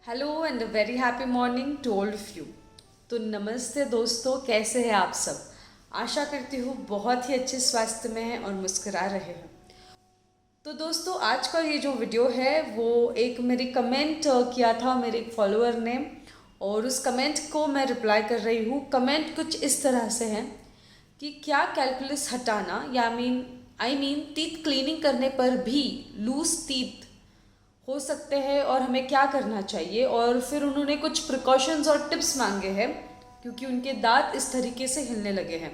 Hello and a very happy morning to all of you. तो नमस्ते दोस्तों, कैसे हैं आप सब। आशा करती हूँ बहुत ही अच्छे स्वास्थ्य में हैं और मुस्कुरा रहे हैं। तो दोस्तों, आज का ये जो वीडियो है वो एक मेरी कमेंट किया था मेरे एक फॉलोअर ने, और उस कमेंट को मैं रिप्लाई कर रही हूँ। कमेंट कुछ इस तरह से है कि क्या कैलकुलस हटाना या आई मीन टीथ क्लीनिंग करने पर भी लूज टीथ हो सकते हैं और हमें क्या करना चाहिए। और फिर उन्होंने कुछ प्रिकॉशंस और टिप्स मांगे हैं क्योंकि उनके दांत इस तरीके से हिलने लगे हैं।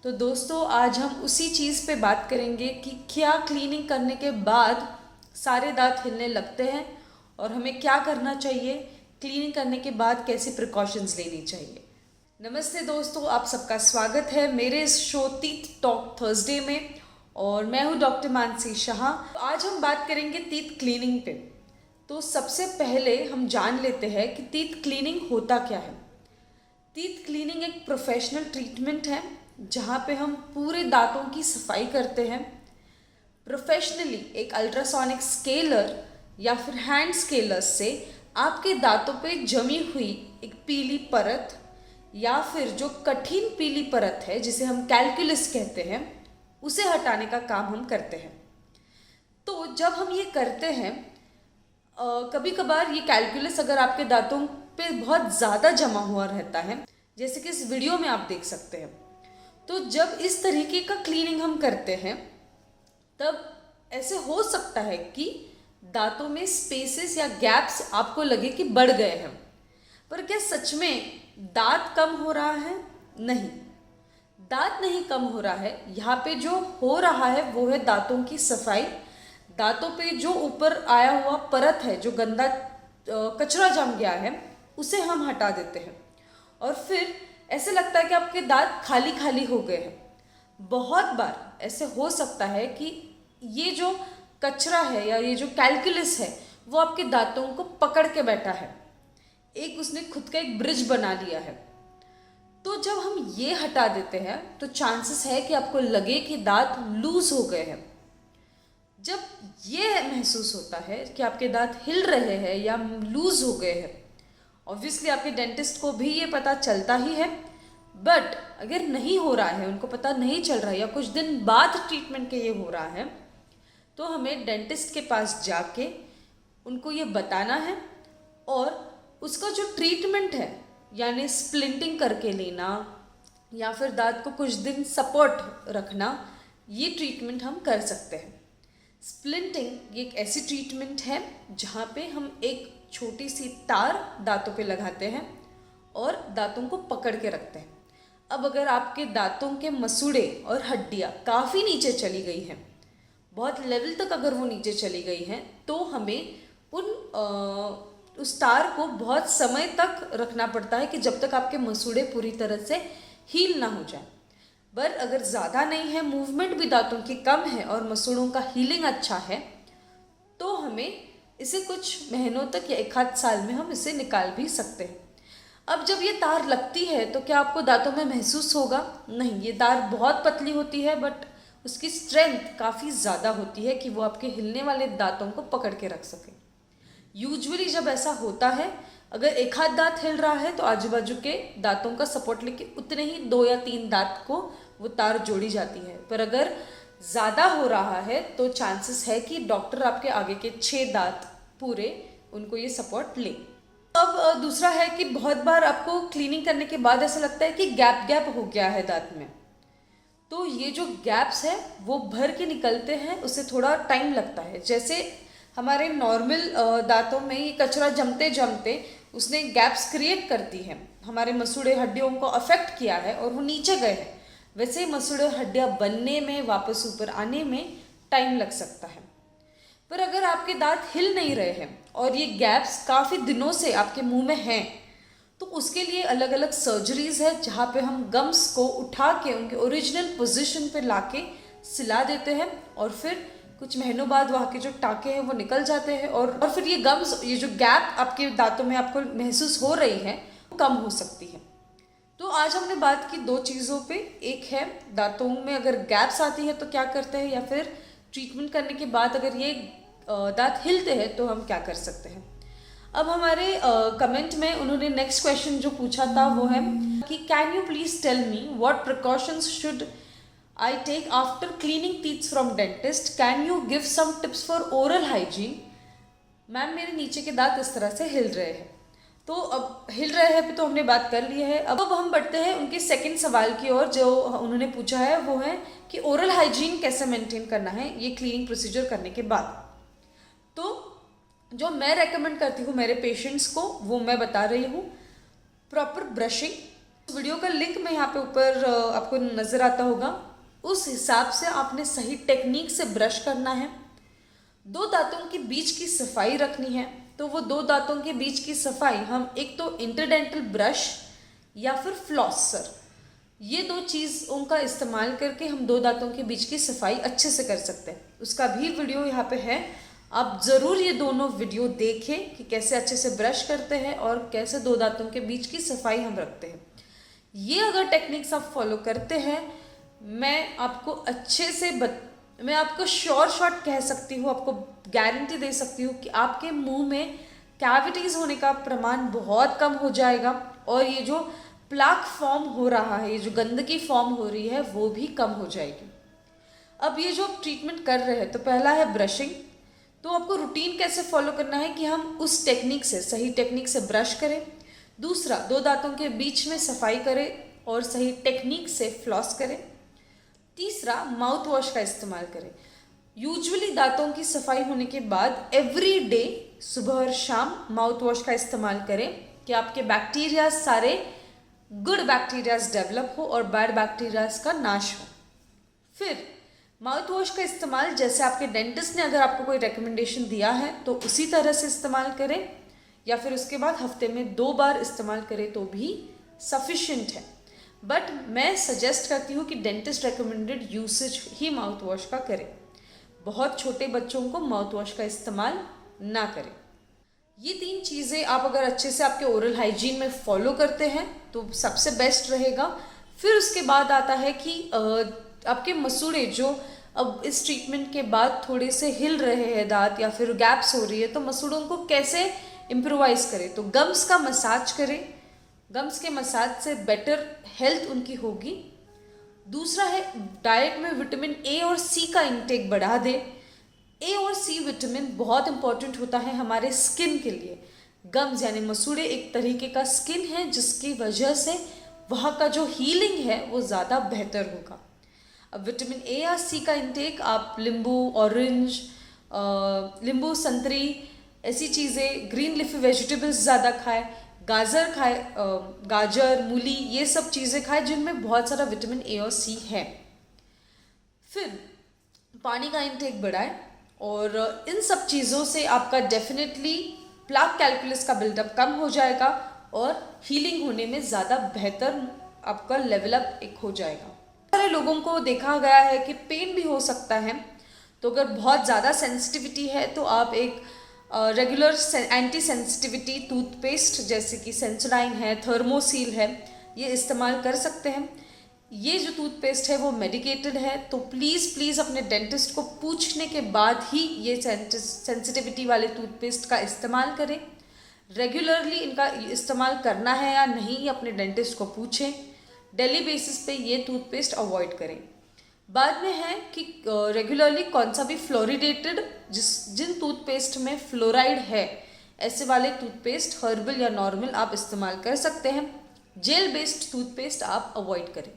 तो दोस्तों, आज हम उसी चीज़ पे बात करेंगे कि क्या क्लीनिंग करने के बाद सारे दांत हिलने लगते हैं और हमें क्या करना चाहिए, क्लीनिंग करने के बाद कैसी प्रिकॉशंस लेनी चाहिए। नमस्ते दोस्तों, आप सबका स्वागत है मेरे इस शो टीथ टॉक थर्सडे में, और मैं हूँ डॉक्टर मानसी शाह। आज हम बात करेंगे टीथ क्लीनिंग पे। तो सबसे पहले हम जान लेते हैं कि टीथ क्लीनिंग होता क्या है। टीथ क्लीनिंग एक प्रोफेशनल ट्रीटमेंट है जहाँ पे हम पूरे दांतों की सफाई करते हैं। प्रोफेशनली एक अल्ट्रासोनिक स्केलर या फिर हैंड स्केलर से आपके दांतों पे जमी हुई एक पीली परत या फिर जो कठिन पीली परत है जिसे हम कैलकुलस कहते हैं, उसे हटाने का काम हम करते हैं। तो जब हम ये करते हैं, कभी कभार ये कैलकुलस अगर आपके दांतों पे बहुत ज़्यादा जमा हुआ रहता है, जैसे कि इस वीडियो में आप देख सकते हैं, तो जब इस तरीके का क्लीनिंग हम करते हैं तब ऐसे हो सकता है कि दांतों में स्पेसेस या गैप्स आपको लगे कि बढ़ गए हैं। पर क्या सच में दांत कम हो रहा है? नहीं, दांत नहीं कम हो रहा है। यहाँ पे जो हो रहा है वो है दांतों की सफाई। दांतों पे जो ऊपर आया हुआ परत है, जो गंदा कचरा जम गया है, उसे हम हटा देते हैं और फिर ऐसे लगता है कि आपके दांत खाली खाली हो गए हैं। बहुत बार ऐसे हो सकता है कि ये जो कचरा है या ये जो कैलकुलस है वो आपके दांतों को पकड़ के बैठा है, एक उसने खुद का एक ब्रिज बना लिया है। तो जब हम ये हटा देते हैं तो चांसेस है कि आपको लगे कि दांत लूज हो गए हैं। जब ये महसूस होता है कि आपके दांत हिल रहे हैं या लूज हो गए हैं, ऑब्वियसली आपके डेंटिस्ट को भी ये पता चलता ही है। बट अगर नहीं हो रहा है, उनको पता नहीं चल रहा है या कुछ दिन बाद ट्रीटमेंट के ये हो रहा है, तो हमें डेंटिस्ट के पास जाके उनको ये बताना है और उसका जो ट्रीटमेंट है, यानी स्प्लिंटिंग करके लेना या फिर दांत को कुछ दिन सपोर्ट रखना, ये ट्रीटमेंट हम कर सकते हैं। स्प्लिंटिंग ये एक ऐसी ट्रीटमेंट है जहाँ पे हम एक छोटी सी तार दांतों पे लगाते हैं और दांतों को पकड़ के रखते हैं। अब अगर आपके दांतों के मसूड़े और हड्डियाँ काफ़ी नीचे चली गई हैं, बहुत लेवल तक अगर वो नीचे चली गई हैं, तो हमें उस तार को बहुत समय तक रखना पड़ता है कि जब तक आपके मसूड़े पूरी तरह से हील ना हो जाए। पर अगर ज़्यादा नहीं है, मूवमेंट भी दांतों की कम है और मसूड़ों का हीलिंग अच्छा है, तो हमें इसे कुछ महीनों तक या एक आध साल में हम इसे निकाल भी सकते हैं। अब जब ये तार लगती है तो क्या आपको दांतों में महसूस होगा? नहीं, ये तार बहुत पतली होती है बट उसकी स्ट्रेंथ काफ़ी ज़्यादा होती है कि वो आपके हिलने वाले दांतों को पकड़ के रख सके। यूजुअली जब ऐसा होता है, अगर एक हाथ दांत हिल रहा है तो आजू बाजू के दांतों का सपोर्ट लेके उतने ही 2 या 3 दांत को वो तार जोड़ी जाती है। पर अगर ज़्यादा हो रहा है तो चांसेस है कि डॉक्टर आपके आगे के 6 दांत पूरे उनको ये सपोर्ट ले। अब दूसरा है कि बहुत बार आपको क्लीनिंग करने के बाद ऐसा लगता है कि गैप हो गया है दांत में। तो ये जो गैप्स है वो भर के निकलते हैं, उससे थोड़ा टाइम लगता है। जैसे हमारे नॉर्मल दांतों में ये कचरा जमते जमते उसने गैप्स क्रिएट कर दी है, हमारे मसूड़े हड्डियों को अफेक्ट किया है और वो नीचे गए हैं, वैसे मसूड़े हड्डियाँ बनने में, वापस ऊपर आने में टाइम लग सकता है। पर अगर आपके दांत हिल नहीं रहे हैं और ये गैप्स काफ़ी दिनों से आपके मुंह में हैं, तो उसके लिए अलग अलग सर्जरीज है जहाँ पे हम गम्स को उठा के उनके ओरिजिनल पोजीशन पे लाके सिला देते हैं और फिर कुछ महीनों बाद वहाँ के जो टाँके हैं वो निकल जाते हैं और फिर ये गम्स, ये जो गैप आपके दांतों में आपको महसूस हो रही है, वो कम हो सकती है। तो आज हमने बात की 2 चीज़ों पे। एक है दांतों में अगर गैप्स आती है तो क्या करते हैं, या फिर ट्रीटमेंट करने के बाद अगर ये दांत हिलते हैं तो हम क्या कर सकते हैं। अब हमारे कमेंट में उन्होंने नेक्स्ट क्वेश्चन जो पूछा था वो है कि can you please tell me what precautions should I take after cleaning teeth from dentist, can you give some tips for oral hygiene. Ma'am मेरे नीचे के दांत इस तरह से हिल रहे हैं। तो अब हिल रहे हैं तो हमने बात कर ली है। अब हम बढ़ते हैं उनके सेकंड सवाल की ओर जो उन्होंने पूछा है, वो है कि ओरल हाइजीन कैसे मेंटेन करना है ये क्लीनिंग प्रोसीजर करने के बाद। तो जो मैं रेकमेंड करती हूँ मेरे पेशेंट्स को वो मैं बता रही हूँ। प्रॉपर ब्रशिंग, वीडियो का लिंक मैं यहाँ पे ऊपर आपको नज़र आता होगा, उस हिसाब से आपने सही टेक्निक से ब्रश करना है। दो दांतों के बीच की सफाई रखनी है। तो वो दो दांतों के बीच की सफाई हम एक तो इंटरडेंटल ब्रश या फिर फ्लॉसर, ये दो चीज़ों का इस्तेमाल करके हम दो दांतों के बीच की सफाई अच्छे से कर सकते हैं। उसका भी वीडियो यहाँ पे है, आप ज़रूर ये दोनों वीडियो देखें कि कैसे अच्छे से ब्रश करते हैं और कैसे दो दांतों के बीच की सफाई हम रखते हैं। ये अगर टेक्निक्स आप फॉलो करते हैं, मैं आपको अच्छे से मैं आपको श्योर शॉट कह सकती हूँ, आपको गारंटी दे सकती हूँ कि आपके मुंह में कैविटीज़ होने का प्रमाण बहुत कम हो जाएगा और ये जो प्लाक फॉर्म हो रहा है, ये जो गंदगी फॉर्म हो रही है, वो भी कम हो जाएगी। अब ये जो आप ट्रीटमेंट कर रहे हैं, तो पहला है ब्रशिंग। तो आपको रूटीन कैसे फॉलो करना है कि हम उस टेक्निक से, सही टेक्निक से ब्रश करें। दूसरा, दो दांतों के बीच में सफाई करें और सही टेक्निक से फ्लॉस करें। तीसरा, माउथ वॉश का इस्तेमाल करें। यूजुअली दांतों की सफाई होने के बाद एवरी डे सुबह और शाम माउथ वॉश का इस्तेमाल करें कि आपके बैक्टीरिया सारे गुड बैक्टीरियाज डेवलप हो और बैड बैक्टीरियाज का नाश हो। फिर माउथ वॉश का इस्तेमाल जैसे आपके डेंटिस्ट ने अगर आपको कोई रिकमेंडेशन दिया है तो उसी तरह से इस्तेमाल करें, या फिर उसके बाद हफ्ते में 2 बार इस्तेमाल करें तो भी सफिशिएंट है। बट मैं सजेस्ट करती हूँ कि डेंटिस्ट रिकमेंडेड यूसेज ही माउथ वॉश का करें। बहुत छोटे बच्चों को माउथ वॉश का इस्तेमाल ना करें। ये 3 चीज़ें आप अगर अच्छे से आपके ओरल हाइजीन में फॉलो करते हैं तो सबसे बेस्ट रहेगा। फिर उसके बाद आता है कि आपके मसूड़े जो अब इस ट्रीटमेंट के बाद थोड़े से हिल रहे हैं दांत या फिर गैप्स हो रही है, तो मसूड़ों को कैसे इम्प्रोवाइज करें। तो गम्स का मसाज करें, गम्स के मसाज से बेटर हेल्थ उनकी होगी। दूसरा है डाइट में विटामिन ए और सी का इंटेक बढ़ा दें। ए और सी विटामिन बहुत इंपॉर्टेंट होता है हमारे स्किन के लिए। गम्स यानी मसूड़े एक तरीके का स्किन है जिसकी वजह से वहाँ का जो हीलिंग है वो ज़्यादा बेहतर होगा। अब विटामिन ए या सी का इंटेक आप नींबू, ऑरेंज, नींबू, संतरी, ऐसी चीज़ें, ग्रीन लीफी वेजिटेबल्स ज़्यादा खाएं, गाजर खाए, गाजर, मूली, ये सब चीज़ें खाएं जिनमें बहुत सारा विटामिन ए और सी है। फिर पानी का इंटेक बढ़ाएं और इन सब चीज़ों से आपका डेफिनेटली प्लाक कैल्कुलस का बिल्डअप कम हो जाएगा और हीलिंग होने में ज़्यादा बेहतर आपका लेवल अप एक हो जाएगा। सारे लोगों को देखा गया है कि पेन भी हो सकता है, तो अगर बहुत ज़्यादा सेंसिटिविटी है तो आप एक रेगुलर एंटी सेंसिटिविटी टूथपेस्ट जैसे कि सेंसोडाइन है, थर्मोसील है, ये इस्तेमाल कर सकते हैं। ये जो टूथपेस्ट है वो मेडिकेटेड है, तो प्लीज़ अपने डेंटिस्ट को पूछने के बाद ही ये सेंसिटिविटी वाले टूथपेस्ट का इस्तेमाल करें। रेगुलरली इनका इस्तेमाल करना है या नहीं, अपने डेंटिस्ट को पूछें। डेली बेसिस पे ये टूथपेस्ट अवॉइड करें। बाद में है कि रेगुलरली कौन सा भी फ्लोरिडेटेड, जिन टूथपेस्ट में फ्लोराइड है, ऐसे वाले टूथपेस्ट हर्बल या नॉर्मल आप इस्तेमाल कर सकते हैं। जेल बेस्ड टूथपेस्ट आप अवॉइड करें।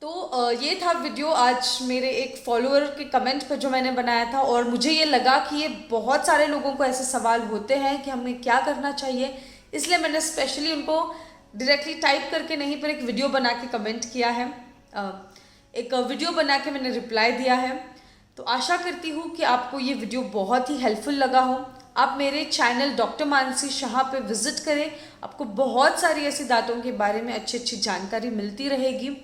तो ये था वीडियो आज मेरे एक फॉलोअर के कमेंट पर जो मैंने बनाया था, और मुझे ये लगा कि ये बहुत सारे लोगों को ऐसे सवाल होते हैं कि हमें क्या करना चाहिए, इसलिए मैंने स्पेशली उनको डायरेक्टली टाइप करके नहीं पर एक वीडियो बना के कमेंट किया है, एक वीडियो बना के मैंने रिप्लाई दिया है। तो आशा करती हूँ कि आपको ये वीडियो बहुत ही हेल्पफुल लगा हो। आप मेरे चैनल डॉक्टर मानसी शाह पे विजिट करें, आपको बहुत सारी ऐसी दांतों के बारे में अच्छी जानकारी मिलती रहेगी।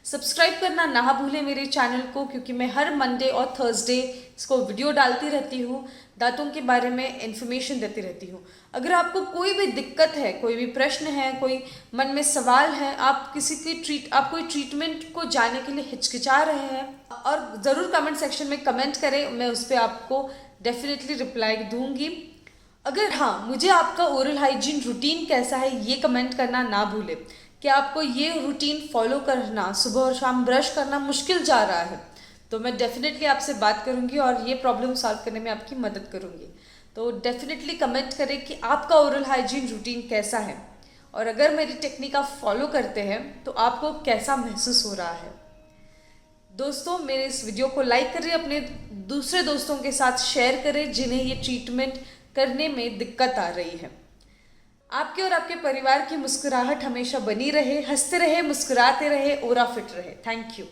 सब्सक्राइब करना ना भूलें मेरे चैनल को, क्योंकि मैं हर मंडे और थर्सडे इसको वीडियो डालती रहती हूँ, दांतों के बारे में इन्फॉर्मेशन देती रहती हूँ। अगर आपको कोई भी दिक्कत है, कोई भी प्रश्न है, कोई मन में सवाल है, आप आप कोई ट्रीटमेंट को जाने के लिए हिचकिचा रहे हैं, और ज़रूर कमेंट सेक्शन में कमेंट करें, मैं उस पर आपको डेफिनेटली रिप्लाई दूंगी। अगर हाँ, मुझे आपका ओरल हाइजीन रूटीन कैसा है ये कमेंट करना ना भूलें। कि आपको ये रूटीन फॉलो करना, सुबह और शाम ब्रश करना मुश्किल जा रहा है, तो मैं डेफिनेटली आपसे बात करूँगी और ये प्रॉब्लम सॉल्व करने में आपकी मदद करूँगी। तो डेफिनेटली कमेंट करें कि आपका ओरल हाइजीन रूटीन कैसा है, और अगर मेरी टेक्निक आप फॉलो करते हैं तो आपको कैसा महसूस हो रहा है। दोस्तों, मेरे इस वीडियो को लाइक करें, अपने दूसरे दोस्तों के साथ शेयर करें जिन्हें ये ट्रीटमेंट करने में दिक्कत आ रही है। आपके और आपके परिवार की मुस्कुराहट हमेशा बनी रहे, हंसते रहे, मुस्कुराते रहे, ओरा फिट रहे। Thank you.